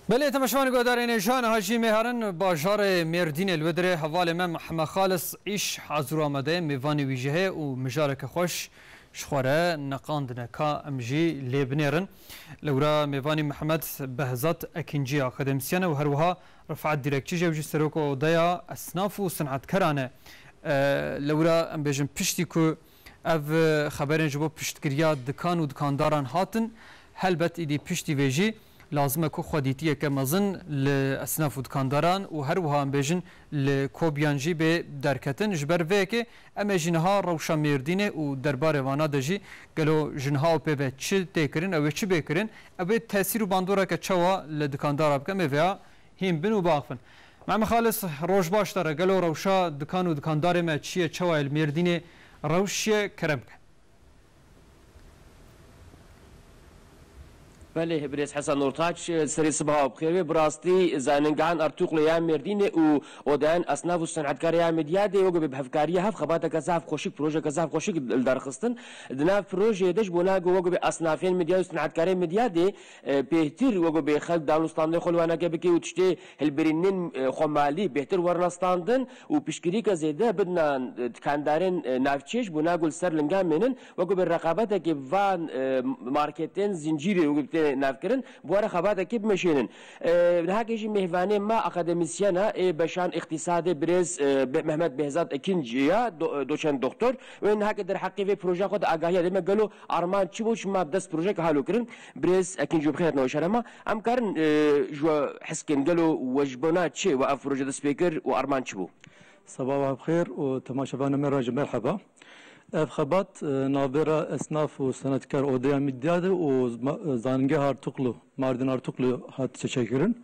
بله تماشاوان گودارین جان حاجی مهران باجار مردین الودره حوال من محمد خالص ایش حضور آمده میوانی ویژه و مجارک خوش شخوره نقاندنه کا امجی لیبنیرن لورا میوانی محمد بهزات اکینجی اکادمیسیانه و هروها رفعت دیرکچی جوجی سروک و دیا اصناف و صنعتکارانه لورا ام بیجن پشتی که اف خبرین جبو پشتگیریا دکان و دکانداران هاتن هلبت ایدی پشتی ویجی لازمه که خودیتیه که مزن لأصناف و دکانداران و هر وها ام بیجن لکوبیانجی به درکتن جبر وی که ام جنها روشا مردینه و دربار وانا دجی گلو جنها و پیوه چه تکرین او چه بکرین او تاثیر و باندورا که چوا لدکاندارا بکم ویا هم بنو باقفن مع خالص روش باش داره گلو روشا دکان و دکاندار ما چیه چوا المردینه روشیه کرم بله بريس حسن نورتاج سري صباح بخير براستي زاننگان ارتوق ليا مردين و ودان اصناف الصنعتكار يا مديادي وقب بهفكاريه هف خباتا كزاف خوشك بروجه كزاف خوشك الدرخستن دنا بروجه دش بولاق وقب اصنافين مديادي صنعتكار مديادي بهتر وقب خلق دانستان خلوانا كبكي وتشتي البرينين خمالي بهتر ورنستاندن وبشكري كزيده بدنا دكاندارين نافچيش بوناقول سرلنگان منن وقب الرقابه كي فان ماركتين زنجيري وقب نافكرن بواره خباتا كيف مشينن هاكيجي مهفاني ما اكاديميسيانا بشان اقتصاد بريز محمد بهزاد اكينجيا دوشن دكتور وين هاك در حقي في بروجي خد اگاهي لما قالوا ارمان تشبوش ما بدس بروجي هالو كرن بريز اكينجو بخير نو شرما ام كارن جو حسكن قالوا وجبنا تشي واف بروجي سبيكر وارمان تشبو صباح بخير وتماشانا مراجع مرحبا افخبات نابرا اصناف و صنعتکار اودیا میدیاده و زانگه هارتوقلو ماردن هارتوقلو هات تشکرن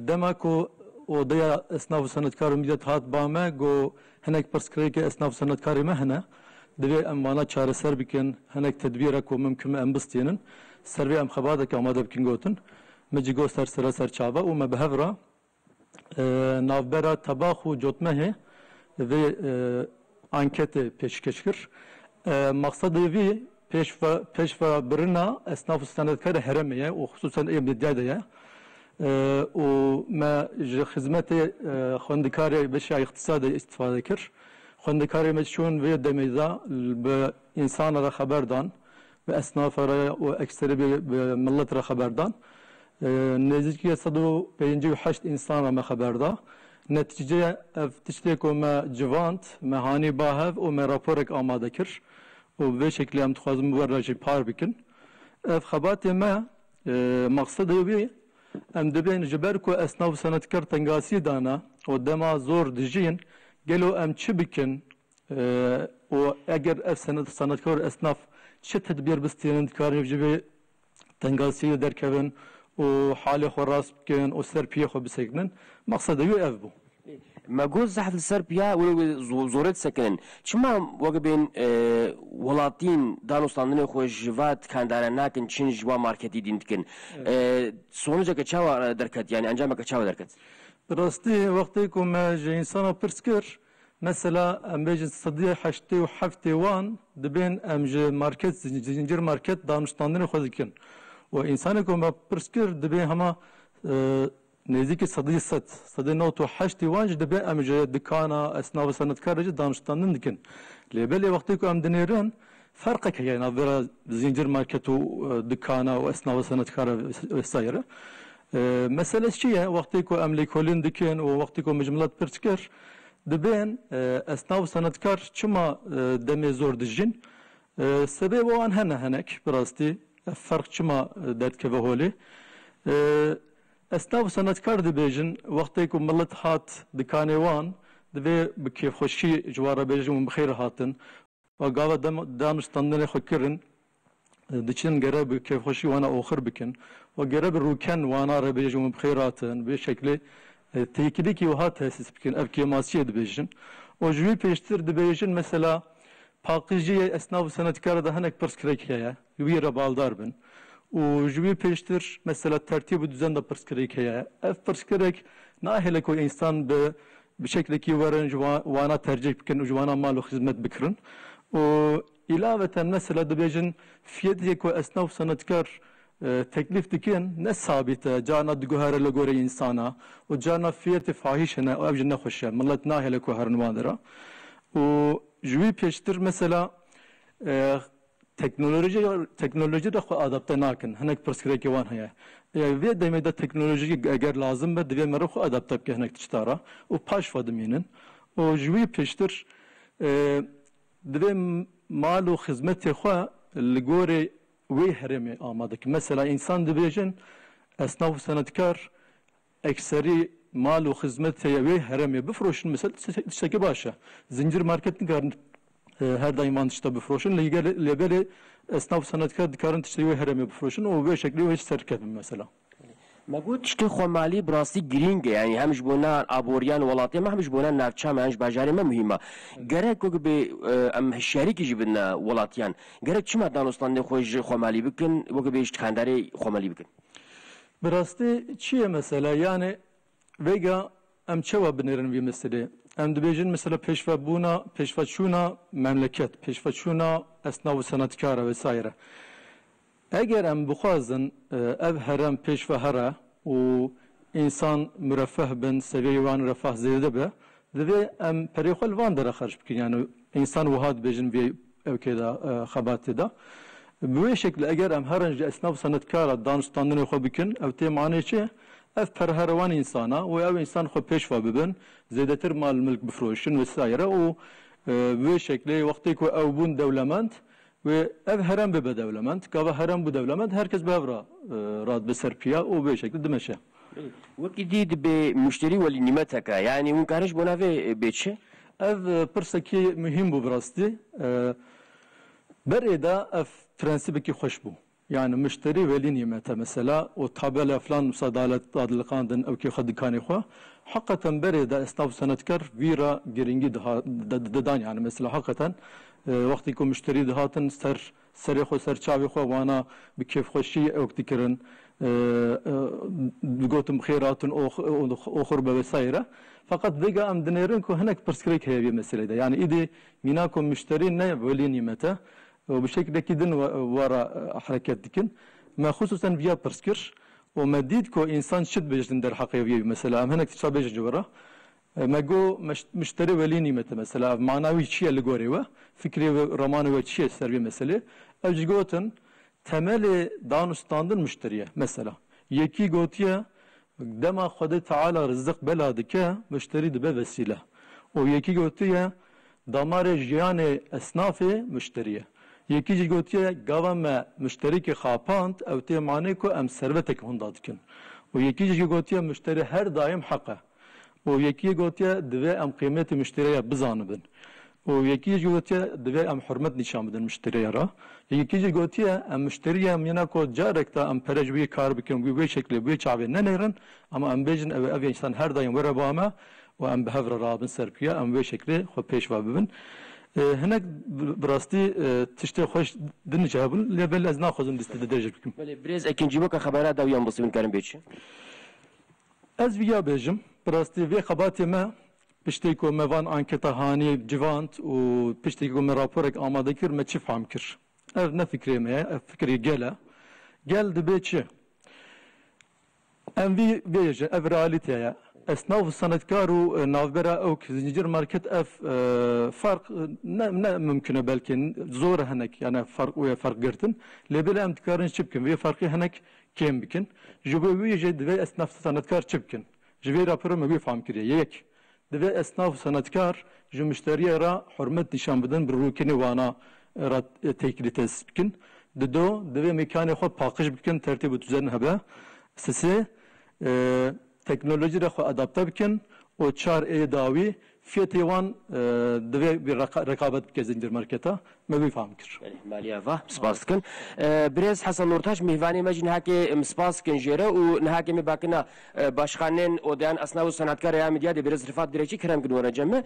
دماکو اودیا اصناف و صنعتکار میدیاد هات بامه گو هنک پرسکری که اصناف و صنعتکاری مهنه دوی اموانا چاره سر بکن هنک تدبیره کو ممکن ام بستینن سروی ام خباده که آماده بکن گوتن مجی گو سر چاوا و مبهورا نابرا تباخ و جوتمه و anketi peşkeş kir. Maksadı vi peşva birina esnaf standartları heremeye o hususen medyada o ma hizmeti xondikari beşa iktisadi istifade kir. Xondikari meşhun ve demiza be insanlara haberdan ve esnaflara o ekseri bir milletlere haberdan. Nezikiyye sadu birinci haşt insana me haberda. نتیجه افتشته که ما جوانت مهانی باهف و ما راپورک آماده کر و به شکلی هم تخوازم ورجی پار بکن اف خبات ما مقصد وی ام دبین جبر کو اسناف صنعتکار تنگاسی دانا و دما زور دجین گلو ام چی بکن و اگر اف صنعتکار اسناف چه تدبیر بستین کاری جبه تنگاسی درکبن و حال خراس بکن و سرپیه خو بسکنن مقصد یو اف بو ما جوز زحف السربيا وزورت سكنن شما وقبين ولاتين دانوستاندن خوش جوات كان دارناكن چين جوا ماركتي دينتكن سونجا كچاوا دركت يعني انجام كچاوا دركت براستي وقتي كم انسان برسكر مثلا امبيج صديه حشتي وحفتي وان دبين امج ماركت زنجير ماركت دانوستاندن خودكن وإنسانكم برسكر دبي هما نزيك صدي صدي نوتو حشتي واج دبي أمج دكانا أصناف صنعتكار رجع دانشتانن دكن لبلي وقتكم أم دنيران فرقك يعني نظرة زنجير ماركت ودكانا وأصناف صنعتكار سايرة مسألة شيء وقتكم أم ليكولين دكن ووقتكم مجملات برسكر دبين أصناف صنعتكار شما دمي زور دجين سبب وان هناك براستي فرق چما درد که وهولی اسناف صنعتکار دبیجن وقتی که ملت هات دکانوان دبی بکیف خوشی جواره بیجن و بخیر هاتن و قاوا دانشتاندن خکرن دچن گره بکیف خوشی وانا آخر بکن و گره بروکن وانا را بیجن و بخیر هاتن به شکلی تیکلی کی و هات تاسیس بکن افکی ماسیه دبیجن و جوی پیشتر دبیجن مثلا پاکیزی اسناف صنعتکار ده هنک پرسکریکیه ویرا بالدار بن و جوی پیشتر مثلا ترتیب و düzen de پرسکریکیه اف پرسکریک ناهله کو انسان به شکلی کی ورن جوانا tercih بکن و جوانا مال و خدمت بکرن و ilaveten mesela dibêjin fiyetê ku esnaf sanatker teklif dikin ne sabite cana duguhara le gore insana o cana fiyat fahişene o evcin ne hoşya millet nahile ku her nuvandera o jüvi peştir mesela teknoloji de adapte nakin hanek perskreki wan haya ve demede teknoloji eğer lazım be deve mer xu adapte ke hanek tiştara o paş vadiminin o jüvi peştir deve mal و خدمت خو لگوری وی هرمی آماده که مثلا انسان دبیجن اسناف و صنعتکار اکثری مال و خدمت وی هرمی بفروشن مثلا تشکی باشه zincir market نکارن her daim işte bifroşun lebeli esnaf صنعتکار دکارن تشتی وی هرمی بفروشن و به شکلی وی سرکبن مثلا ما قلت شتي خمالي براسي جرينج يعني همش بونا ابوريان ولاتي ما همش بونا نافشا ما همش باجاري ما مهمه جرك وك بي ام الشريك جبنا ولاتيان جرك شما دانوستان خوج خمالي بكن وك بيش خانداري خمالي بكن براسي چیه مثلا yani vega ام çeva binirin bir mesele em dibêjin mesela peşveçûna memleket peşveçûna esnaf û senetkara vesaire eğer em bixwazin ev herem pêş ve here û insan müreffeh bin seviyê wan refah zêde be divê em perê xwe li van dere xerc bikin yani insan wiha dibêjin vê evkê de xebatê de bi wê şeklî eğer em herin ji esnaf senetkara danûstandinê xwe bikin ev tê manê çi ev perherevan insana û ev insan xwe pêş ve bibin zêdetir mal milk bifroşin vesaire û wê şeklî wextê ku ew bûn dewlemend ve ev herem be devlement, kava herem bu devlement, herkes be evra rad be serpiya o be şekilde demeşe. وكيديد بمشتري ولا نيمتك يعني ممكنش بنافي بيتشي ev pirseki mühim bu birasti. Bereda ev prensibeki hoş bu. Yani müşteri veli nimete mesela o tabela falan musadalet adlıkandın evki xadikani xwa. Hakikaten bereda esnaf senetkar vira giringi dadan yani mesela hakikaten وقتی که مشتری دهاتن سر خو سر چاوی خو وانا به کیف خوشی اوک دکرن بگوتم خیراتن آخر به وسایره فقط دیگه ام دنیرن که هنک پرسکریک هیوی مسئله ده یعنی ایدی مینا که مشتری نه ولی نیمته و به شکلی که دن وارا حرکت دکن ما خصوصا ویا پرسکر و مدید که انسان شد بجدن در حقیقی مثلا ام هنک تشا بجد جوره مگو مشتری ولی نیمته مثلا معنوی چیه لگوری و فکری و رومانی و چیه سروی مسئله اوج گوتن temel danustandın müşteriye mesela yeki gotiye dema Xwedê Teala rızık bela dike müşteri dibe vesile o yeki gotiye damarê jiyanê esnafê müşteriye yekî jî gotiye gava me müşterîkê xapand ew tê manê ku em servetek hunda dikin û yekî jî gotiye müşteri her daim heqe û yekî gotiye divê em qîmetê müşteriye bizanibin û yekî jî gotiye divê em hurmet nîşan bidin müşteriye ra yekî jî gotiye em müşteriye mîna ku carek da em pere ji wî kar bikin wê şeklê wê çavê nenêrin ama em bêjin ev insan her daim were bame û em bi hev re rabin serpiye em wê şeklê xwe pêş ve bibin hinek birastî tiştê xweş din cebin lê bel ez naxwazim dîstê de derece bikim برێز ekincî weka xebera da wiyan bosîbin karin bêçi ez vîya bêjim birastî vê xebatê me piştê ku me van anketa hanî civand û piştê ku me raporek amade kir me çi fehm kir ev ne fikrê me ye ev fikrê gel e gel dibe çi em vî vêje ev realîte ye esnaf senetkar û navbera ew zincir market ev fark ne mümkün belki zor henek yani fark û fark girtin lê bêle em dikarin çi bikin vê farkî henek kêm bikin ji bo wî jê divê esnaf senetkar çi bikin ji vê raporê me wî fehm kiriye yek divê esnaf senetkar ji müşteriye ra hurmet nîşan bidin bi rûkînê wana ra têkilî tesis bikin di do divê mêkanê xwe paqij bikin tertîb û tûzen hebe sesê teknoloji re xwe adapte bikin û çar ê dawî fiyetê wan divê bir rekabet bike zincir marketa me wî fehm kir. ماليا فا سپاس دکن برێز حەسەن نورتاج میهوانê me jî nihakê spas dikin jê re û nihakê me bakina başxaneyên odeyan esnaf û senetkar ya Midyadê Birêz Rifat Dirêçî kirem kin were cem me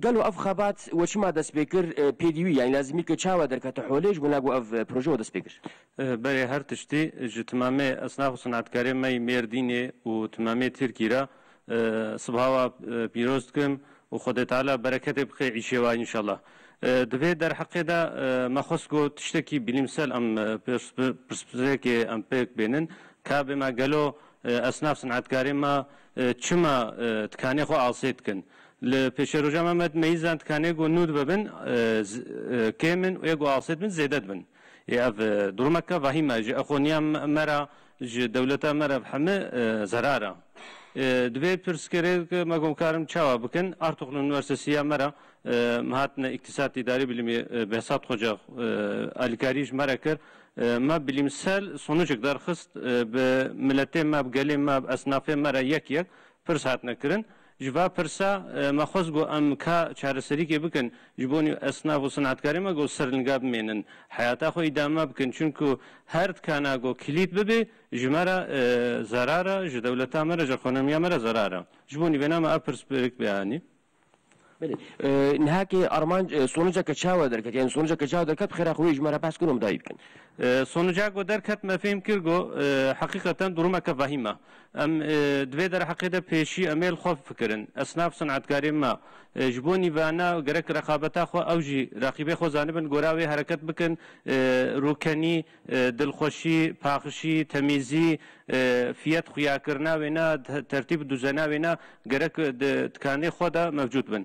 gelo ev xebat we çima dest pê kir pêdî wî yani lazimî ku çawa derkete holê ji bo nago ev proje we dest pê kir berê her tiştî ji timamê esnaf û senetkarê me Mêrdînê û timamê Tirkî re sibhawa pîroz dikim û Xwedê Teala bereketê bixê îşê wa inşallah دوی در حقیقت ما خواستگو تشتکی بیلیمسل ام پرسپزیکی ام پیک بینن که به ما گلو اصناف صنعتکاری ما چما تکانی خو آسید کن لپیش روزا محمد میزان تکانی گو نود ببن کمن و یکو آسید بن زیادت بن یاف درمکه وحیمه ج اخونیا مرا ج دولتا مرا بحمه زراره دوی پرسکری که ما گم کارم چاوا بکن ارتقل üniversitesiye مرا مهاتنا اقتصاد اداری bilimi Behzat Hoca alikariş مرا کر ما bilimsel sonuç درخست به ملت ما بگلی ما اصناف مرا یک پرس هات نکرن جوا پرسا ما خوز گو ام کا چارەسەری که بکن جبونی اصناف و صنعتکاری ما گو سرلنگاب مینن حیاتا خو ادامه بکن چونکو هر کانا گو کلید ببی جمرا زراره ج دولتا مرا ج اقونومیا مرا زراره جبونی بنا ما پرس برک بیانی نهاکی ارمان sonuca kaçağı derket yani sonuca kaçağı derket خیره خویش مرا پس کنم دایی بکن sonuca گو درکت ما فهم کرگو حقیقتا دروما که وحیمه ام دوی در حقیقت پیشی امیل خوف فکرن اصناف صنعتکاری ما جبونی وانا گرک رقابتا خو اوجی رقیبه خو زانبن گوراوی حرکت بکن روکنی دلخوشی پاخشی تمیزی فیات خویا کرنا وینا ترتیب دوزنا وینا گرک تکانی خو دا موجود بن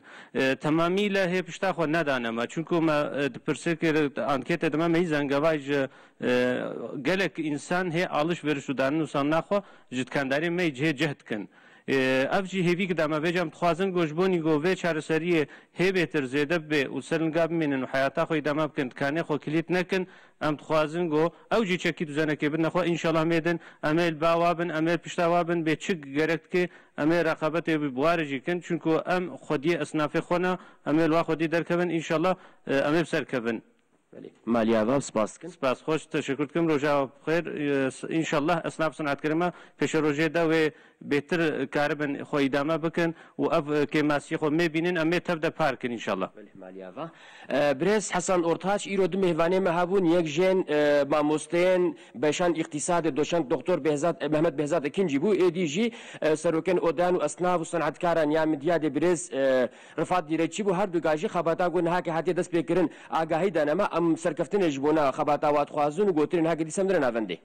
تمامی له پشتا خو ندانه ما چونکو ما پرسکر انکت دما میزان گواج گلک انسان هی alışveriş دانن وسان خو جدکانداری می جهد کن افجی هیوی که دام وجم خوازن گوشبونی گو و چارەسەری هی بهتر زیده به وسرنگاب منن و حیاتا خو ادامه بکن کانی خو کلیت نکن ام خوازن گو اوجی چکی دوزنه که بن خو ان شاء الله میدن امل باوابن امل پشتاوابن به چک گرکت که امل رقابت به بوارجی کن چونکو ام خودی اصناف خونه امل وا خودی درکبن ان شاء الله امل سرکبن مالیا و سپاس کن سپاس خوش تشکر کنم روزا بخیر ان شاء الله اصناف صنعتکاری ما پیش روزه دا و بهتر کاربن خو ادامه بکن و اف که ماسی خو میبینین امی تبدا پارکن ان شاء الله مالیا و برس حسن اورتاچ ایرو دو مهوانه مهابون یک جن ماموستین بشان اقتصاد دوشان دکتر بهزاد محمد بهزاد اkinci bu ediji سروکن اودان و اصناف صنعتکاران یا مدیا د برس رفات دیرچی bu هر دگاجی خباتا گون ها که هدی دست بکرین آگاهی دانما ام سرکفتن جبونا خباتا وات خوازون گوترین ها که دیسم درن اوندی